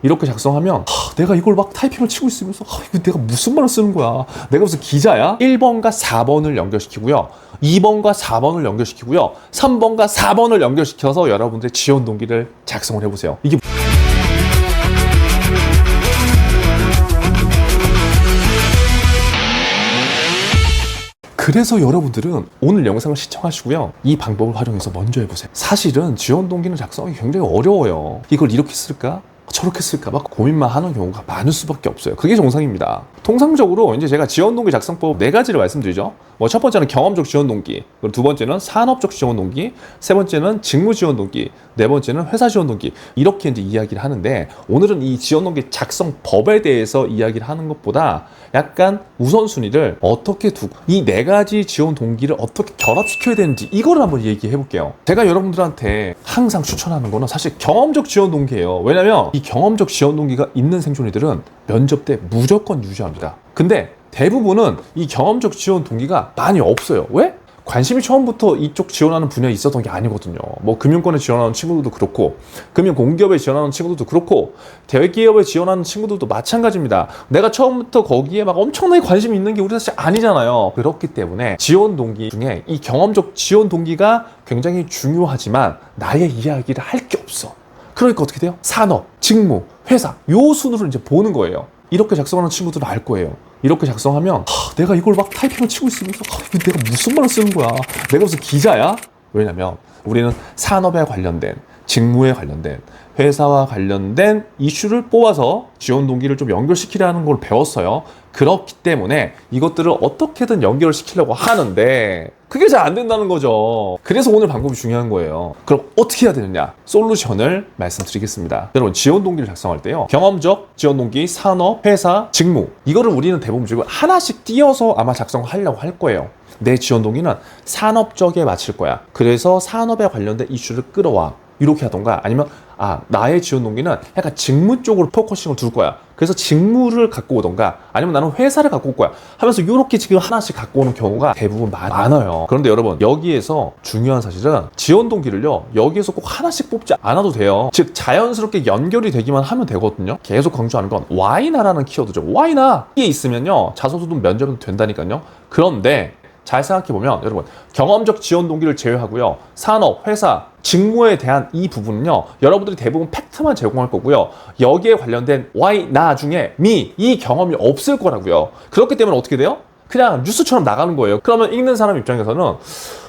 이렇게 작성하면 내가 이걸 막 타이핑을 치고 있으면서 이거 내가 무슨 말을 쓰는 거야? 내가 무슨 기자야? 1번과 4번을 연결시키고요. 2번과 4번을 연결시키고요. 3번과 4번을 연결시켜서 여러분들의 지원 동기를 작성을 해보세요. 이게 그래서 여러분들은 오늘 영상을 시청하시고요. 이 방법을 활용해서 먼저 해보세요. 사실은 지원 동기는 작성하기 굉장히 어려워요. 이걸 이렇게 쓸까? 저렇게 쓸까? 막 고민만 하는 경우가 많을 수밖에 없어요. 그게 정상입니다. 통상적으로 이제 제가 지원 동기 작성법 4가지를 말씀드리죠. 첫 번째는 경험적 지원 동기, 그리고 두 번째는 산업적 지원 동기, 세 번째는 직무 지원 동기, 네 번째는 회사 지원 동기, 이렇게 이제 이야기를 하는데, 오늘은 이 지원 동기 작성법에 대해서 이야기를 하는 것보다 약간 우선순위를 어떻게 두고 이 4가지 지원 동기를 어떻게 결합시켜야 되는지 이거를 한번 얘기해 볼게요. 제가 여러분들한테 항상 추천하는 거는 사실 경험적 지원 동기예요. 왜냐면 이 경험적 지원 동기가 있는 생존이들은 면접 때 무조건 유지합니다. 근데 대부분은 이 경험적 지원 동기가 많이 없어요. 왜? 관심이 처음부터 이쪽 지원하는 분야에 있었던 게 아니거든요. 뭐 금융권에 지원하는 친구들도 그렇고, 금융공기업에 지원하는 친구들도 그렇고, 대기업에 지원하는 친구들도 마찬가지입니다. 내가 처음부터 거기에 막 엄청나게 관심이 있는 게 우리 사실 아니잖아요. 그렇기 때문에 지원 동기 중에 이 경험적 지원 동기가 굉장히 중요하지만 나의 이야기를 할 게 없어. 그러니까 어떻게 돼요? 산업, 직무, 회사, 요 순으로 이제 보는 거예요. 이렇게 작성하는 친구들은 알 거예요. 이렇게 작성하면 내가 이걸 막 타이핑을 치고 있으면서 이거 내가 무슨 말을 쓰는 거야? 내가 무슨 기자야? 왜냐면 우리는 산업에 관련된, 직무에 관련된, 회사와 관련된 이슈를 뽑아서 지원 동기를 좀 연결시키려는 걸 배웠어요. 그렇기 때문에 이것들을 어떻게든 연결을 시키려고 하는데 그게 잘 안 된다는 거죠. 그래서 오늘 방법이 중요한 거예요. 그럼 어떻게 해야 되느냐? 솔루션을 말씀드리겠습니다. 여러분, 지원 동기를 작성할 때요, 경험적 지원 동기, 산업, 회사, 직무, 이거를 우리는 대부분 지금 하나씩 띄어서 아마 작성하려고 할 거예요. 내 지원 동기는 산업 쪽에 맞출 거야. 그래서 산업에 관련된 이슈를 끌어와. 이렇게 하던가, 아니면 나의 지원 동기는 약간 직무 쪽으로 포커싱을 둘 거야. 그래서 직무를 갖고 오던가, 아니면 나는 회사를 갖고 올 거야 하면서 이렇게 지금 하나씩 갖고 오는 경우가 대부분 많아요. 그런데 여러분, 여기에서 중요한 사실은 지원 동기를요, 여기에서 꼭 하나씩 뽑지 않아도 돼요. 즉 자연스럽게 연결이 되기만 하면 되거든요. 계속 강조하는 건 Y나라는 키워드죠. Y나 이게 있으면요, 자소서도 면접도 된다니까요. 그런데 잘 생각해보면 여러분, 경험적 지원 동기를 제외하고요, 산업, 회사, 직무에 대한 이 부분은요, 여러분들이 대부분 팩트만 제공할 거고요, 여기에 관련된 Y, 나 중에 me, 이 경험이 없을 거라고요. 그렇기 때문에 어떻게 돼요? 그냥 뉴스처럼 나가는 거예요. 그러면 읽는 사람 입장에서는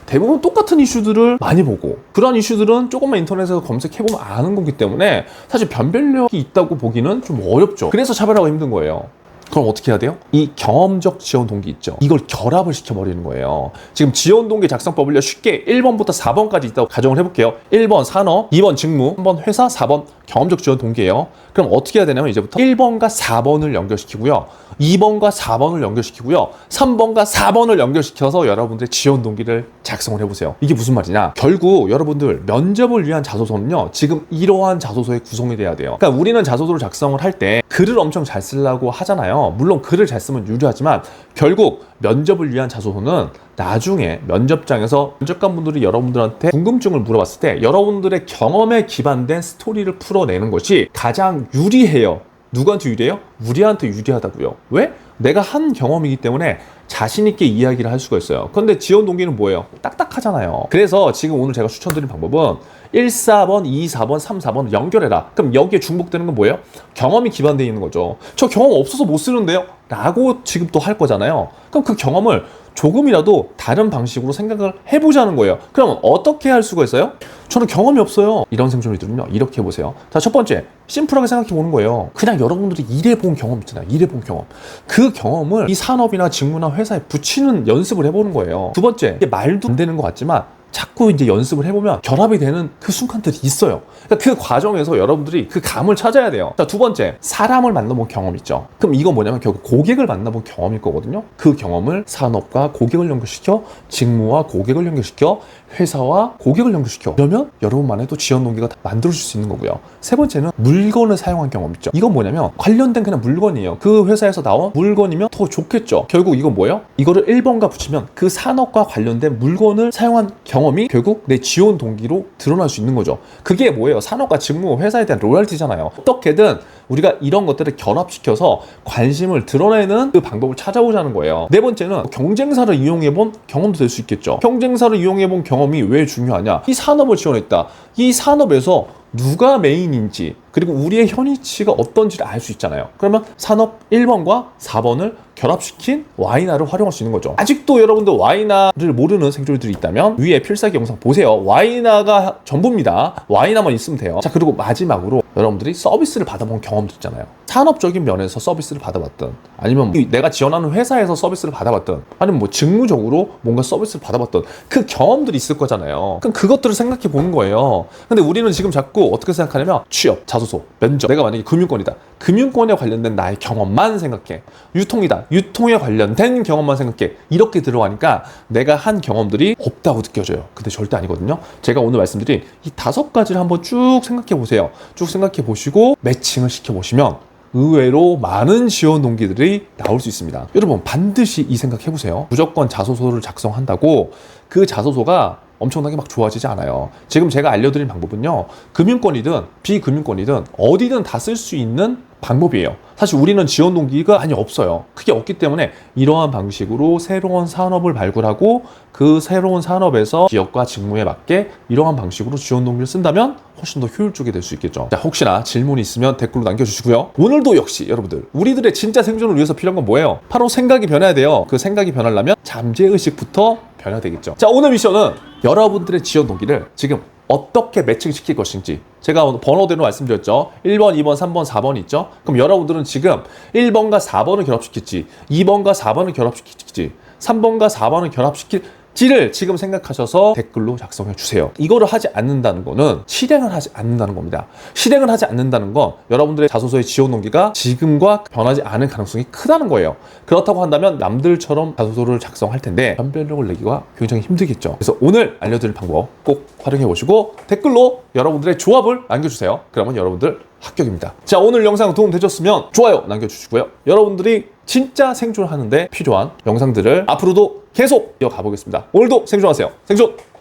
대부분 똑같은 이슈들을 많이 보고, 그런 이슈들은 조금만 인터넷에서 검색해보면 아는 거기 때문에 사실 변별력이 있다고 보기는 좀 어렵죠. 그래서 차별화가 힘든 거예요. 그럼 어떻게 해야 돼요? 이 경험적 지원 동기 있죠, 이걸 결합을 시켜버리는 거예요. 지금 지원 동기 작성법을요, 쉽게 1번부터 4번까지 있다고 가정을 해볼게요. 1번 산업, 2번 직무, 3번 회사, 4번 경험적 지원 동기예요. 그럼 어떻게 해야 되냐면 이제부터 1번과 4번을 연결시키고요, 2번과 4번을 연결시키고요, 3번과 4번을 연결시켜서 여러분들의 지원 동기를 작성을 해보세요. 이게 무슨 말이냐? 결국 여러분들 면접을 위한 자소서는요, 지금 이러한 자소서의 구성이 돼야 돼요. 그러니까 우리는 자소서를 작성을 할 때 글을 엄청 잘 쓰려고 하잖아요. 물론 글을 잘 쓰면 유리하지만 결국 면접을 위한 자소서는 나중에 면접장에서 면접관분들이 여러분들한테 궁금증을 물어봤을 때 여러분들의 경험에 기반된 스토리를 풀어내는 것이 가장 유리해요. 누구한테 유리해요? 우리한테 유리하다고요. 왜? 내가 한 경험이기 때문에 자신 있게 이야기를 할 수가 있어요. 그런데 지원 동기는 뭐예요? 딱딱하잖아요. 그래서 지금 오늘 제가 추천드린 방법은 1, 4번, 2, 4번, 3, 4번 연결해라. 그럼 여기에 중복되는 건 뭐예요? 경험이 기반되어 있는 거죠. 저 경험 없어서 못 쓰는데요? 라고 지금 또 할 거잖아요. 그럼 그 경험을 조금이라도 다른 방식으로 생각을 해보자는 거예요. 그러면 어떻게 할 수가 있어요? 저는 경험이 없어요. 이런 생존이들은요, 이렇게 해보세요. 자, 첫 번째, 심플하게 생각해 보는 거예요. 그냥 여러분들이 일해본 경험 있잖아요. 일해본 경험. 그 경험을 이 산업이나 직무나 회사에 붙이는 연습을 해보는 거예요. 두 번째, 이게 말도 안 되는 것 같지만 자꾸 이제 연습을 해보면 결합이 되는 그 순간들이 있어요. 그러니까 그 과정에서 여러분들이 그 감을 찾아야 돼요. 자, 두 번째, 사람을 만나본 경험 있죠. 그럼 이건 뭐냐면 결국 고객을 만나본 경험일 거거든요. 그 경험을 산업과 고객을 연결시켜, 직무와 고객을 연결시켜, 회사와 고객을 연결시켜. 그러면 여러분만 해도 지원 동기가 다 만들어줄 수 있는 거고요. 세 번째는 물건을 사용한 경험 있죠. 이건 뭐냐면 관련된 그냥 물건이에요. 그 회사에서 나온 물건이면 더 좋겠죠. 결국 이건 뭐예요? 이거를 1번과 붙이면 그 산업과 관련된 물건을 사용한 경험 경험이 결국 내 지원 동기로 드러날 수 있는 거죠. 그게 뭐예요? 산업과 직무, 회사에 대한 로열티잖아요. 어떻게든 우리가 이런 것들을 결합시켜서 관심을 드러내는 그 방법을 찾아보자는 거예요. 네 번째는 경쟁사를 이용해본 경험도 될 수 있겠죠. 경쟁사를 이용해본 경험이 왜 중요하냐? 이 산업을 지원했다. 이 산업에서 누가 메인인지 그리고 우리의 현위치가 어떤지를 알 수 있잖아요. 그러면 산업 1번과 4번을 결합시킨 와이나를 활용할 수 있는 거죠. 아직도 여러분들 와이나를 모르는 생존들이 있다면 위에 필살기 영상 보세요. 와이나가 전부입니다. 와이나만 있으면 돼요. 자, 그리고 마지막으로 여러분들이 서비스를 받아본 경험도 있잖아요. 산업적인 면에서 서비스를 받아봤든 아니면 내가 지원하는 회사에서 서비스를 받아봤든 아니면 뭐 직무적으로 뭔가 서비스를 받아봤든 그 경험들이 있을 거잖아요. 그럼 그것들을 생각해 보는 거예요. 근데 우리는 지금 자꾸 어떻게 생각하냐면 취업, 자소서, 면접, 내가 만약에 금융권이다. 금융권에 관련된 나의 경험만 생각해. 유통이다. 유통에 관련된 경험만 생각해. 이렇게 들어가니까 내가 한 경험들이 없다고 느껴져요. 근데 절대 아니거든요. 제가 오늘 말씀드린 이 5가지를 한번 쭉 생각해 보세요. 쭉 생각해 보시고 매칭을 시켜 보시면 의외로 많은 지원 동기들이 나올 수 있습니다. 여러분 반드시 이 생각 해보세요. 무조건 자소서를 작성한다고 그 자소서가 엄청나게 막 좋아지지 않아요. 지금 제가 알려드린 방법은요, 금융권이든 비금융권이든 어디든 다 쓸 수 있는 방법이에요. 사실 우리는 지원 동기가 많이 없어요. 그게 없기 때문에 이러한 방식으로 새로운 산업을 발굴하고 그 새로운 산업에서 지역과 직무에 맞게 이러한 방식으로 지원 동기를 쓴다면 훨씬 더 효율적이 될 수 있겠죠. 자, 혹시나 질문이 있으면 댓글로 남겨주시고요. 오늘도 역시 여러분들 우리들의 진짜 생존을 위해서 필요한 건 뭐예요? 바로 생각이 변해야 돼요. 그 생각이 변하려면 잠재의식부터 변해야 되겠죠. 자, 오늘 미션은 여러분들의 지원 동기를 지금 어떻게 매칭시킬 것인지 제가 오늘 번호대로 말씀드렸죠. 1번, 2번, 3번, 4번 있죠. 그럼 여러분들은 지금 1번과 4번을 결합시킬지 2번과 4번을 결합시킬지 3번과 4번을 결합시킬지를 지금 생각하셔서 댓글로 작성해 주세요. 이거를 하지 않는다는 거는 실행을 하지 않는다는 겁니다. 실행을 하지 않는다는 건 여러분들의 자소서의 지원 동기가 지금과 변하지 않을 가능성이 크다는 거예요. 그렇다고 한다면 남들처럼 자소서를 작성할 텐데 변별력을 내기가 굉장히 힘들겠죠. 그래서 오늘 알려드릴 방법 꼭 활용해 보시고 댓글로 여러분들의 조합을 남겨주세요. 그러면 여러분들 합격입니다. 자, 오늘 영상 도움 되셨으면 좋아요 남겨주시고요. 여러분들이 진짜 생존하는데 필요한 영상들을 앞으로도 계속 이어가 보겠습니다. 오늘도 생존하세요. 생존!